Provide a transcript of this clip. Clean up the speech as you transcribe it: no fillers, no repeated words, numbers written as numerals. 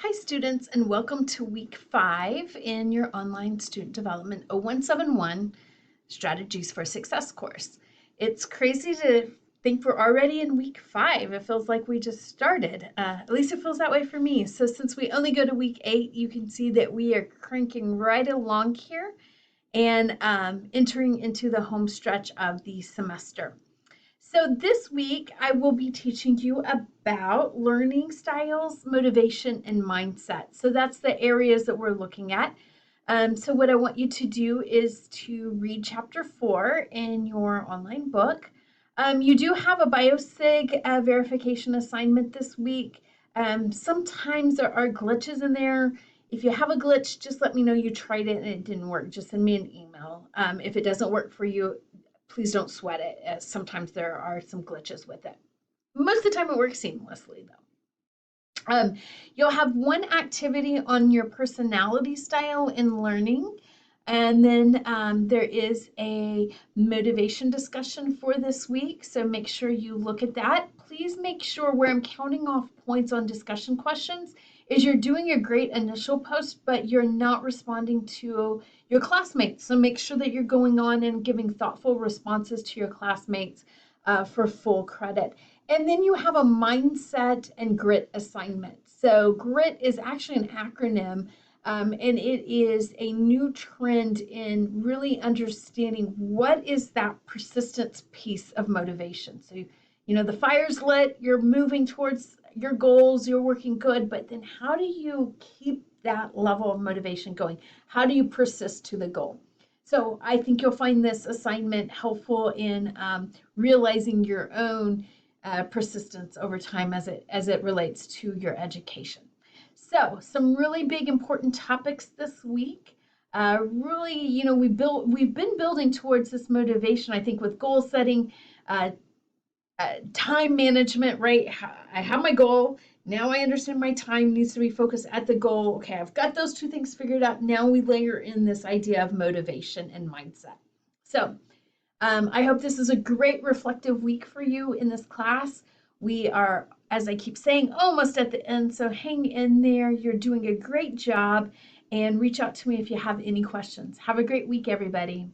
Hi students, and welcome to week 5 in your online student development 0171 strategies for success course. It's crazy to think we're already in week 5. It feels like we just started. At least it feels that way for me. So since we only go to week 8, you can see that we are cranking right along here and entering into the home stretch of the semester. So this week, I will be teaching you about learning styles, motivation, and mindset. So that's the areas that we're looking at. So what I want you to do is to read chapter 4 in your online book. You do have a BioSig verification assignment this week. Sometimes there are glitches in there. If you have a glitch, just let me know you tried it and it didn't work. Just send me an email. If it doesn't work for you, please don't sweat it, as sometimes there are some glitches with it. Most of the time it works seamlessly though. You'll have one activity on your personality style in learning, and then there is a motivation discussion for this week, so make sure you look at that. Please make sure where I'm counting off points on discussion questions is you're doing a great initial post, but you're not responding to your classmates. So make sure that you're going on and giving thoughtful responses to your classmates for full credit. And then you have a mindset and grit assignment. So grit is actually an acronym, and it is a new trend in really understanding what is that persistence piece of motivation. So, the fire's lit, you're moving towards your goals, you're working good, but then how do you keep that level of motivation going? How do you persist to the goal? So I think you'll find this assignment helpful in realizing your own persistence over time as it relates to your education. So some really big important topics this week. Really, we've been building towards this motivation. I think with goal setting, uh, time management, right? I have my goal. Now I understand my time needs to be focused at the goal. Okay, I've got those two things figured out. Now we layer in this idea of motivation and mindset. So I hope this is a great reflective week for you in this class. We are, as I keep saying, almost at the end, so hang in there. You're doing a great job, and reach out to me if you have any questions. Have a great week, everybody.